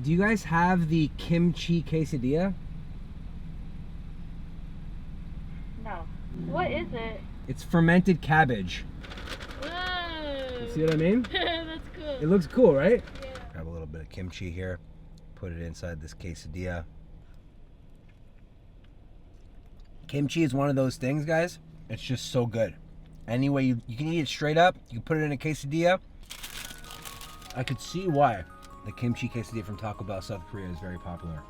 Do you guys have the Kimchi Quesadilla? No. What is it? It's fermented cabbage. Whoa. You see what I mean? That's cool. It looks cool, right? Yeah. Grab a little bit of kimchi here, put it inside this quesadilla. Kimchi is one of those things, guys. It's just so good. Any way you can eat it straight up, you can put it in a quesadilla. I could see why the kimchi quesadilla from Taco Bell, South Korea is very popular.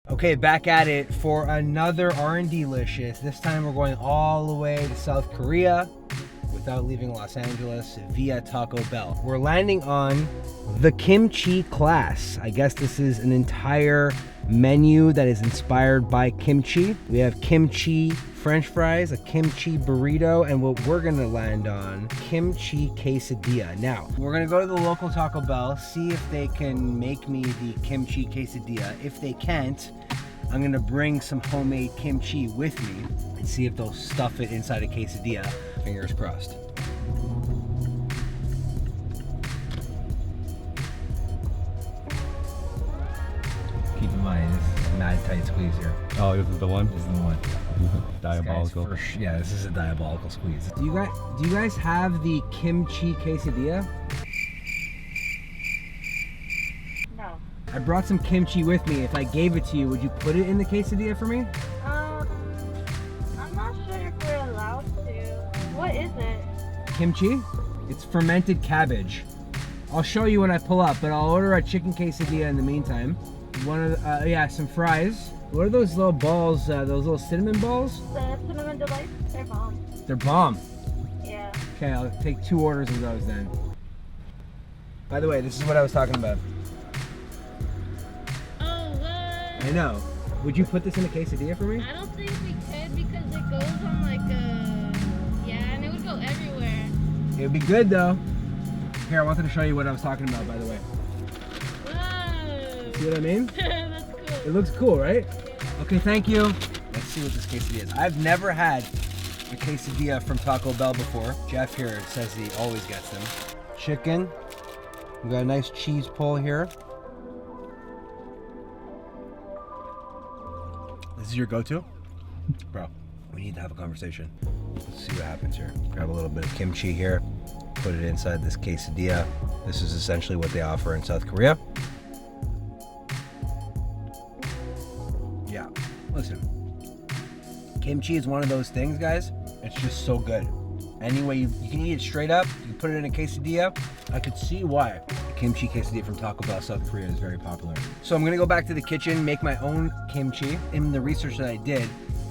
Okay, back at it for another R&D-licious. This time we're going all the way to South Korea without leaving Los Angeles via Taco Bell. We're landing on the kimchi class. I guess this is an entire menu that is inspired by kimchi. We have kimchi French fries, a kimchi burrito, and what we're gonna land on, kimchi quesadilla. Now, we're gonna go to the local Taco Bell, see if they can make me the kimchi quesadilla. If they can't, I'm gonna bring some homemade kimchi with me and see if they'll stuff it inside a quesadilla. Fingers crossed. Keep in mind, this is a mad tight squeeze here. Oh, this is the one? This is the one. Diabolical. Yeah, this is a diabolical squeeze. Do you guys have the kimchi quesadilla? No. I brought some kimchi with me. If I gave it to you, would you put it in the quesadilla for me? I'm not sure if we're allowed to. What is it? Kimchi? It's fermented cabbage. I'll show you when I pull up, but I'll order a chicken quesadilla in the meantime. Some fries. What are those little balls, those little cinnamon balls? The cinnamon delights? They're bomb. They're bomb. Yeah. Okay, I'll take 2 orders of those then. By the way, this is what I was talking about. Oh, what? I know. Would you put this in a quesadilla for me? I don't think we could because it goes on like and it would go everywhere. It would be good though. Here, I wanted to show you what I was talking about, by the way. Whoa. See what I mean? That's cool. It looks cool, right? Okay, thank you. Let's see what this quesadilla is. I've never had a quesadilla from Taco Bell before. Jeff here says he always gets them. Chicken. We got a nice cheese pull here. This is your go-to? Bro, we need to have a conversation. Let's see what happens here. Grab a little bit of kimchi here. Put it inside this quesadilla. This is essentially what they offer in South Korea. Yeah, listen. Kimchi is one of those things, guys. It's just so good. Any way you can eat it straight up, you can put it in a quesadilla. I could see why the kimchi quesadilla from Taco Bell, South Korea is very popular. So I'm gonna go back to the kitchen, make my own kimchi. In the research that I did,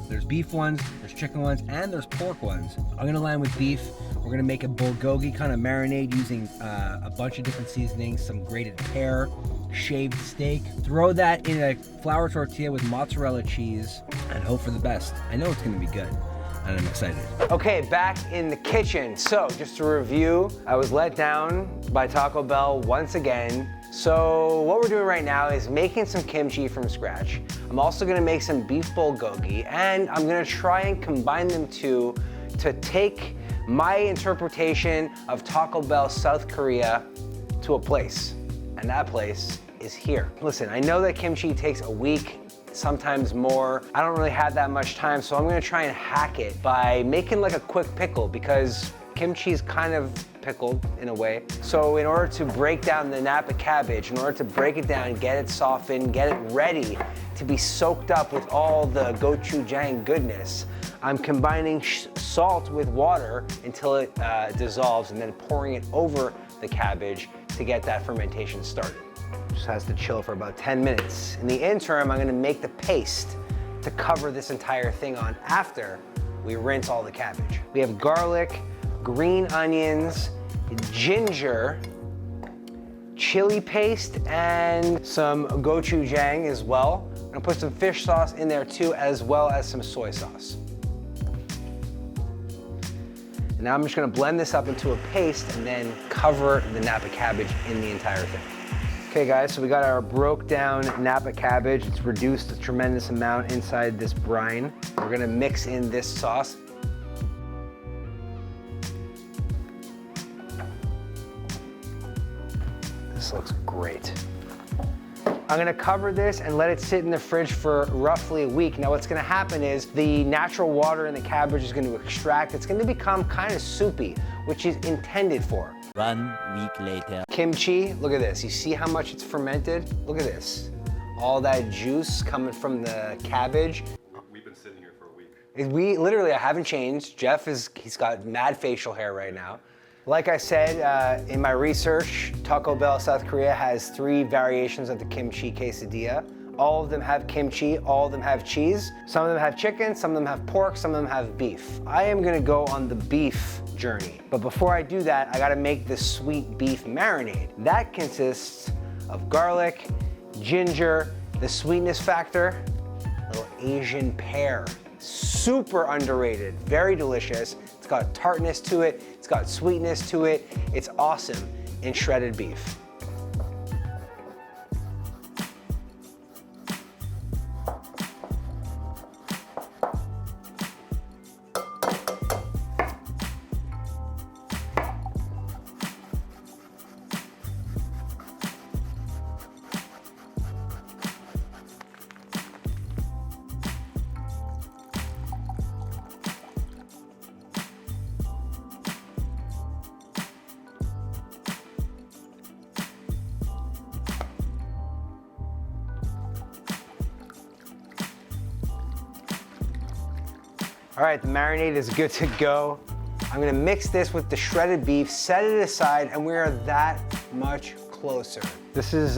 there's beef ones, there's chicken ones, and there's pork ones. I'm gonna land with beef. We're gonna make a bulgogi kind of marinade using a bunch of different seasonings, some grated pear, shaved steak. Throw that in a flour tortilla with mozzarella cheese and hope for the best. I know it's gonna be good. And I'm excited. Okay, back in the kitchen. So just to review, I was let down by Taco Bell once again. So what we're doing right now is making some kimchi from scratch. I'm also gonna make some beef bulgogi, and I'm gonna try and combine them two to take my interpretation of Taco Bell South Korea to a place. And that place is here. Listen, I know that kimchi takes a week, sometimes more. I don't really have that much time, so I'm gonna try and hack it by making like a quick pickle, because kimchi is kind of pickled in a way. So in order to break down the Napa cabbage, in order to break it down, get it softened, get it ready to be soaked up with all the gochujang goodness, I'm combining salt with water until it dissolves, and then pouring it over the cabbage to get that fermentation started. Just has to chill for about 10 minutes. In the interim, I'm gonna make the paste to cover this entire thing on after we rinse all the cabbage. We have garlic, green onions, ginger, chili paste, and some gochujang as well. I'm gonna put some fish sauce in there too, as well as some soy sauce. And now I'm just gonna blend this up into a paste and then cover the Napa cabbage in the entire thing. Okay guys, so we got our broke down Napa cabbage. It's reduced a tremendous amount inside this brine. We're gonna mix in this sauce. This looks great. I'm gonna cover this and let it sit in the fridge for roughly a week. Now what's gonna happen is the natural water in the cabbage is gonna extract. It's gonna become kind of soupy, which is intended for. 1 week later. Kimchi, look at this. You see how much it's fermented? Look at this. All that juice coming from the cabbage. We've been sitting here for a week. I haven't changed. He's got mad facial hair right now. Like I said, in my research, Taco Bell South Korea has 3 variations of the kimchi quesadilla. All of them have kimchi, all of them have cheese. Some of them have chicken, some of them have pork, some of them have beef. I am gonna go on the beef journey. But before I do that, I gotta make this sweet beef marinade. That consists of garlic, ginger, the sweetness factor, a little Asian pear. Super underrated, very delicious. It's got tartness to it, it's got sweetness to it. It's awesome in shredded beef. All right, the marinade is good to go. I'm gonna mix this with the shredded beef, set it aside, and we are that much closer. This is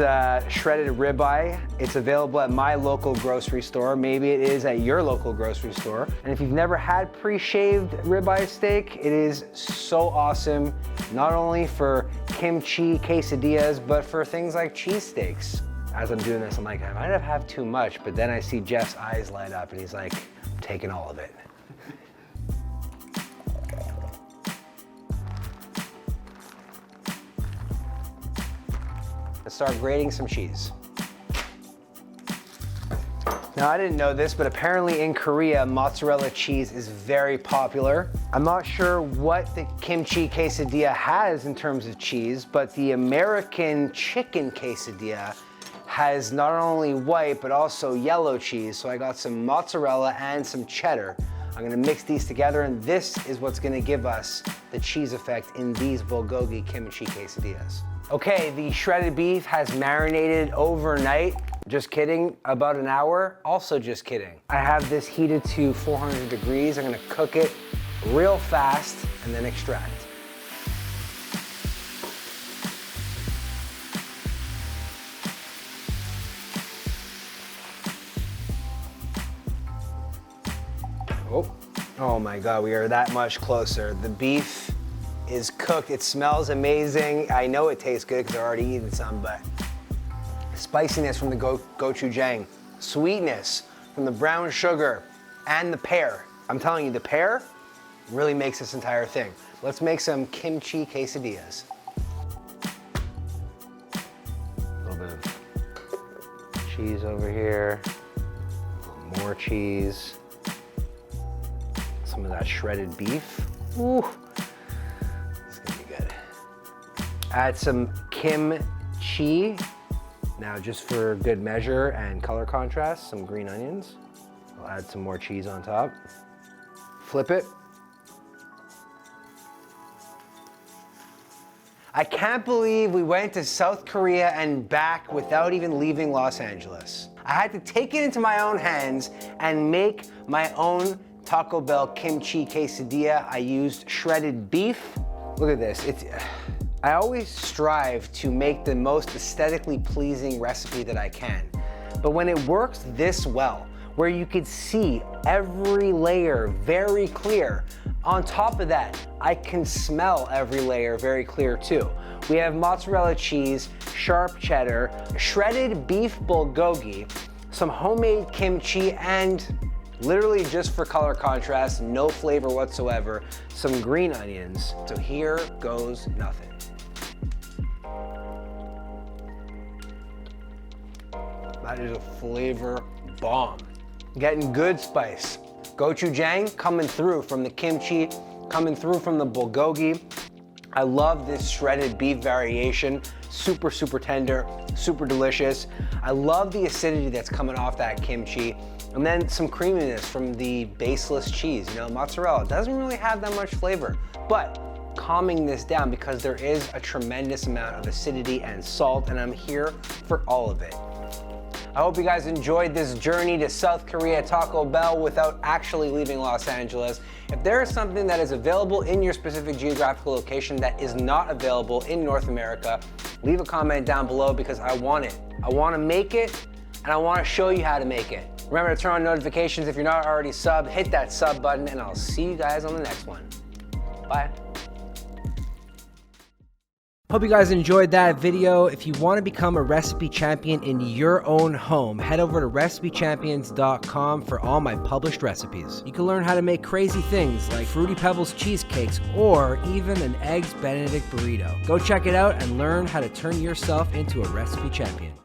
shredded ribeye. It's available at my local grocery store. Maybe it is at your local grocery store. And if you've never had pre-shaved ribeye steak, it is so awesome, not only for kimchi quesadillas, but for things like cheesesteaks. As I'm doing this, I'm like, I might have too much, but then I see Jeff's eyes light up and he's like, I'm taking all of it. Let's start grating some cheese. Now, I didn't know this, but apparently in Korea, mozzarella cheese is very popular. I'm not sure what the kimchi quesadilla has in terms of cheese, but the American chicken quesadilla has not only white, but also yellow cheese. So I got some mozzarella and some cheddar. I'm gonna mix these together, and this is what's gonna give us the cheese effect in these bulgogi kimchi quesadillas. Okay, the shredded beef has marinated overnight. Just kidding, about an hour. Also just kidding. I have this heated to 400 degrees. I'm gonna cook it real fast and then extract. Oh my God, we are that much closer. The beef is cooked. It smells amazing. I know it tastes good because I've already eaten some, but spiciness from the gochujang, sweetness from the brown sugar, and the pear. I'm telling you, the pear really makes this entire thing. Let's make some kimchi quesadillas. A little bit of cheese over here, more cheese. Some of that shredded beef. Ooh, this is gonna be good. Add some kimchi. Now, just for good measure and color contrast, some green onions. I'll add some more cheese on top. Flip it. I can't believe we went to South Korea and back without even leaving Los Angeles. I had to take it into my own hands and make my own Taco Bell kimchi quesadilla. I used shredded beef. Look at this. I always strive to make the most aesthetically pleasing recipe that I can. But when it works this well, where you could see every layer very clear, on top of that, I can smell every layer very clear too. We have mozzarella cheese, sharp cheddar, shredded beef bulgogi, some homemade kimchi, and literally just for color contrast, no flavor whatsoever, some green onions. So here goes nothing. That is a flavor bomb. Getting good spice. Gochujang coming through from the kimchi, coming through from the bulgogi. I love this shredded beef variation. Super, super tender, super delicious. I love the acidity that's coming off that kimchi. And then some creaminess from the baseless cheese. You know, mozzarella doesn't really have that much flavor, but calming this down because there is a tremendous amount of acidity and salt, and I'm here for all of it. I hope you guys enjoyed this journey to South Korea Taco Bell without actually leaving Los Angeles. If there is something that is available in your specific geographical location that is not available in North America, leave a comment down below because I want it. I want to make it, and I want to show you how to make it. Remember to turn on notifications if you're not already subbed. Hit that sub button, and I'll see you guys on the next one. Bye. Hope you guys enjoyed that video. If you want to become a recipe champion in your own home, head over to recipechampions.com for all my published recipes. You can learn how to make crazy things like Fruity Pebbles cheesecakes or even an Eggs Benedict burrito. Go check it out and learn how to turn yourself into a recipe champion.